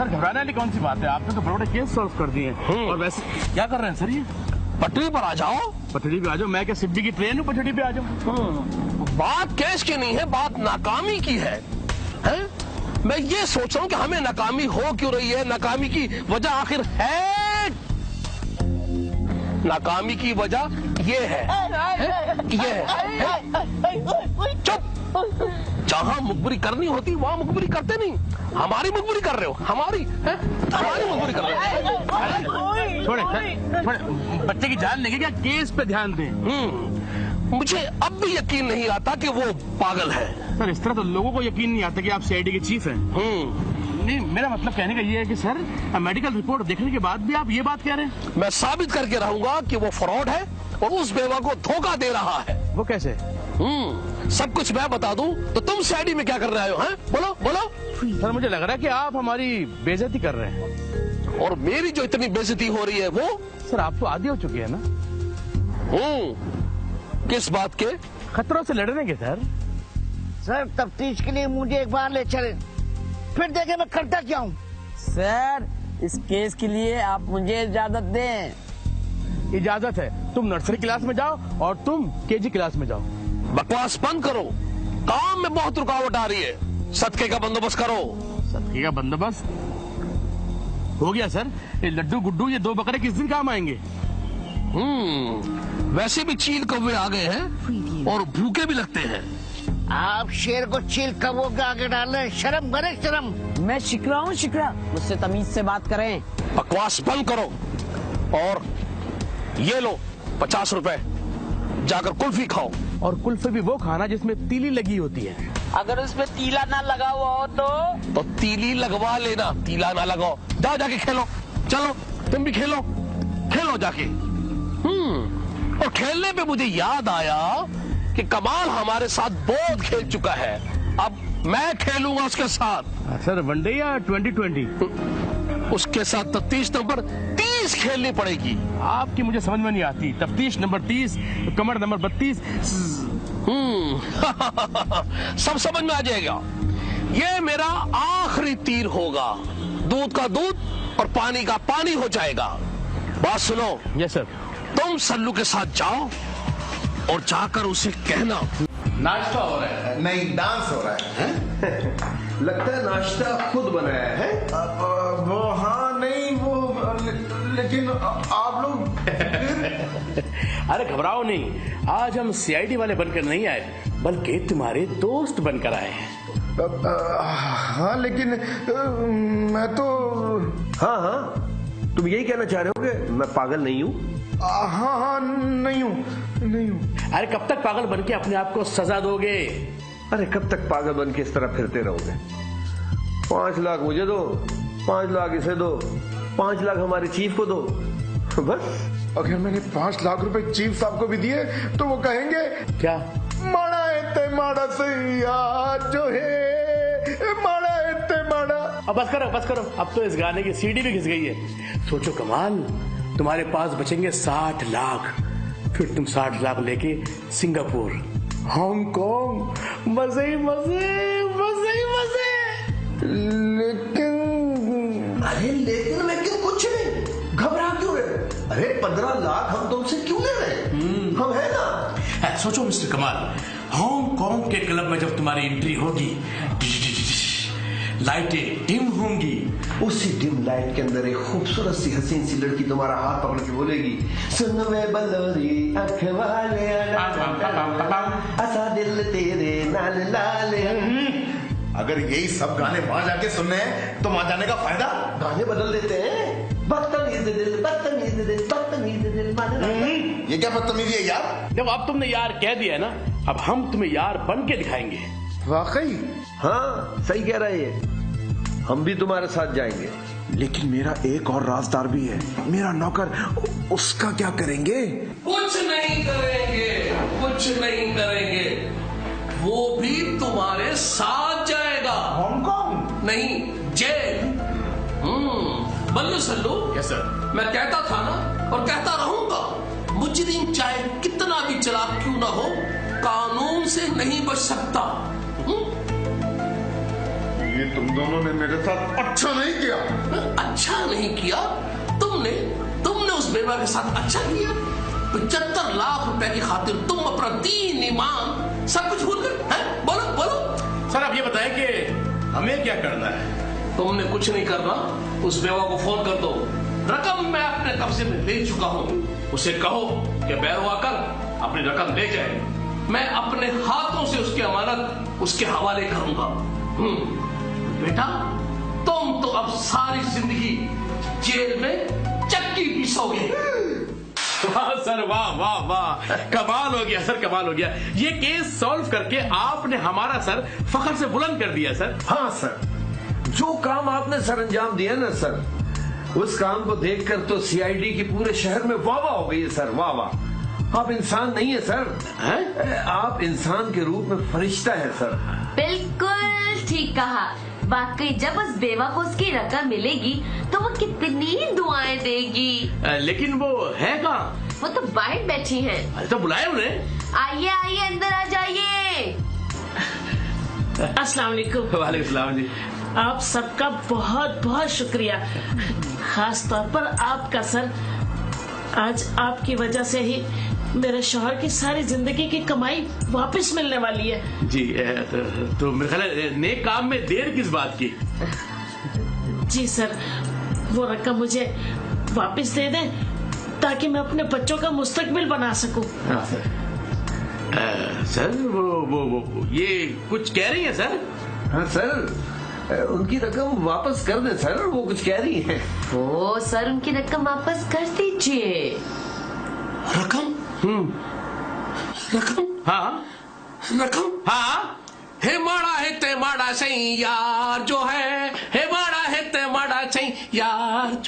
Sir घबराने वाली कौन सी बात है, आपने तो बड़े केस सॉल्व कर दिए हैं। और वैसे क्या कर रहे हैं सर ये? पटरी पर आ जाओ। पटरी पे आ जाओ? मैं क्या सिड्डी की ट्रेन हूँ पटरी पे आ जाऊँ? बात केस की नहीं है, बात नाकामी की है? मैं ये सोच रहा हूँ कि हमें नाकामी हो क्यों रही है, नाकामी की वजह आखिर है। नाकामी की वजह ये है, ये है। चुप। जहाँ मुखबरी करनी होती वहाँ मुखबरी करते नहीं। हमारी मुखबरी कर रहे हो, हमारी मुखबरी कर रहे हो। छोड़े बच्चे की जान लेंगे क्या, केस पे ध्यान दें। मुझे अब भी यकीन नहीं आता कि वो पागल है। सर इस तरह तो लोगों को यकीन नहीं आता कि आप सीआईडी के चीफ हैं। नहीं, मेरा मतलब कहने का ये है कि सर मेडिकल रिपोर्ट देखने के बाद भी आप ये बात कह रहे हैं। मैं साबित करके रहूंगा कि वो फ्रॉड है और उस बेवा को धोखा दे रहा है। वो कैसे? सब कुछ मैं बता दूं तो तुम सीआईडी में क्या कर रहे हो? हैं? बोलो बोलो। सर मुझे लग रहा है कि आप हमारी बेइज्जती कर रहे हैं। और मेरी जो इतनी बेइज्जती हो रही है वो? सर आप तो आदी हो चुके हैं ना। किस बात के? खतरों से लड़ने के सर। सर तफ्तीश के लिए मुझे एक बार ले चले, फिर देखे मैं करता क्या हूँ। सर इस केस के लिए आप मुझे इजाजत दें। इजाजत है, तुम नर्सरी क्लास में जाओ और तुम केजी क्लास में जाओ। बकवास बंद करो, काम में बहुत रुकावट आ रही है। सदके का बंदोबस्त करो। सदके का बंदोबस्त हो गया सर। ये लड्डू गुड्डू ये 2 बकरे किस दिन काम आएंगे? वैसे भी चील कौवे आ गए हैं और भूखे भी लगते हैं। आप शेर को चील कौवों के आगे डालें, शर्म करे शर्म। मैं शिकरा हूँ, शिकरा, मुझसे तमीज से बात करें। बकवास बंद करो और ये लो 50 रुपए, जाकर कुल्फी खाओ। और कुल्फी भी वो खाना जिसमें तीली लगी होती है। अगर उसमें तीला ना लगा हुआ हो तो तीली लगवा लेना, तीला ना लगाओ। जाओ जाके खेलो, चलो तुम भी खेलो, खेलो जाके। और खेलने पे मुझे याद आया कि कमाल हमारे साथ बहुत खेल चुका है, अब मैं खेलूंगा उसके साथ। सर वनडे या 2020? उसके साथ तफ्तीश नंबर 30 खेलनी पड़ेगी। आपकी मुझे समझ में नहीं आती। तफ्तीश नंबर 30, कमर नंबर 32। सब समझ में आ जाएगा। ये मेरा आखिरी तीर होगा। दूध का दूध और पानी का पानी हो जाएगा। बात सुनो। Yes sir. तुम सल्लू के साथ जाओ और जाकर उसे कहना नाश्ता हो रहा है। नहीं, डांस हो रहा है। लगता है नाश्ता खुद बनाया है। वो हाँ नहीं वो लेकिन आप लोग अरे घबराओ नहीं, आज हम सीआईडी वाले बनकर नहीं आए बल्कि तुम्हारे दोस्त बनकर आए हैं। हाँ लेकिन मैं तो हाँ तुम यही कहना चाह रहे हो कि मैं पागल नहीं हूँ? हाँ नहीं हूँ। अरे कब तक पागल बन के अपने आप को सजा दोगे? अरे कब तक पागल बन के इस तरह फिरते रहोगे? 5 लाख मुझे दो, 5 लाख इसे दो, 5 लाख हमारे चीफ को दो, बस। अगर मैंने 5 लाख रुपए चीफ साहब को भी दिए तो वो कहेंगे क्या? माड़ा एते माड़ा सैया जो है, माड़ा एते माड़ा। अब बस करो, अब तो इस गाने की सीडी भी घिस गई है। सोचो कमाल, तुम्हारे पास बचेंगे 60 लाख, फिर तुम 60 लाख लेके सिंगापुर, हांगकांग, मजे ही मजे। लेकिन मैं क्यों? कुछ नहीं, घबरा क्यों रहे? अरे 15 लाख हम तुमसे क्यों ले रहे हैं? हम है ना। सोचो मिस्टर कमाल, हांगकांग के क्लब में जब तुम्हारी एंट्री होगी, लाइटें डिम होंगी, उसी डिम लाइट के अंदर एक खूबसूरत सी हसीन सी लड़की तुम्हारा हाथ पकड़ के बोलेगी, सुन वे बलोरी आँख वाले ऐसा दिल तेरे नाल लाले। अगर यही सब गाने वहां जाके सुनने हैं तो वहां जाने का फायदा? गाने बदल देते हैं। बदतमीज दिल, बदतमीज दिल, बदतमीज दिल। ये क्या बदतमीजी है यार? जब अब तुमने यार कह दिया है ना, अब हम तुम्हें यार बन के दिखाएंगे। वाकई? हाँ सही कह रहे हैं, हम भी तुम्हारे साथ जाएंगे। लेकिन मेरा एक और राजदार भी है, मेरा नौकर, उसका क्या करेंगे? कुछ नहीं करेंगे, वो भी तुम्हारे साथ जाएगा। हांगकांग? नहीं, jail. Ballu Sallu. Yes sir. मैं कहता था ना और कहता रहूंगा, मुजरिम चाहे कितना भी चालाक क्यों ना हो, कानून से नहीं बच सकता। ये तुम दोनों ने मेरे साथ अच्छा नहीं किया। अच्छा नहीं किया? तुमने उस बेवा के साथ अच्छा किया? 75 लाख रुपए की खातिर तुम अपना दीन ईमान सब कुछ भूल गए हैं? बोलो। सर आप ये बताएं कि हमें क्या करना है? तुमने कुछ नहीं करना, उस बेवा को फोन कर दो। रकम मैं अपने कब्जे में ले चुका हूँ, उसे कहो कि बैरो आकर अपनी रकम ले जाए। मैं अपने हाथों से उसकी अमानत उसके हवाले करूंगा। बेटा तुम तो अब सारी जिंदगी जेल में चक्की पीसोगे। वाह सर, वाह वाह वाह, कमाल हो गया सर, कमाल हो गया। ये केस सॉल्व करके आपने हमारा सर फखर से बुलंद कर दिया सर। हाँ सर, जो काम आपने सर अंजाम दिया ना सर, उस काम को देखकर तो सीआईडी की पूरे शहर में वाह वाह हो गई है सर, वाह वाह। आप इंसान नहीं है सर, आप इंसान के रूप में फरिश्ता है सर। बिल्कुल ठीक कहा। वाकई जब उस बेवा को उसकी रकम मिलेगी तो वो कितनी दुआएं देगी। लेकिन वो है कहाँ? वो तो बाहर बैठी है। अरे तो बुलाए उन्हें। आइए आइए, अंदर आ जाइए। अस्सलाम वालेकुम। वालेकुम सलाम जी। आप सबका बहुत बहुत शुक्रिया, खास तौर पर आपका सर। आज आपकी वजह से ही मेरे शौहर की सारी जिंदगी की कमाई वापस मिलने वाली है। जी तो मेरे ख्याल है नेक काम में देर किस बात की? जी सर, वो रकम मुझे वापस दे दें ताकि मैं अपने बच्चों का मुस्तकबिल बना सकूं। हाँ सर। सर वो ये कुछ कह रही है सर? हाँ सर, उनकी रकम वापस कर दें सर, वो कुछ कह रही है। ओ सर, उनकी रकम वापस कर दीजिए। रकम? रकम? हाँ रकम? हाँ। हे माड़ा है ते माड़ा सही यार जो है, हे माड़ा है ते माड़ा सही यार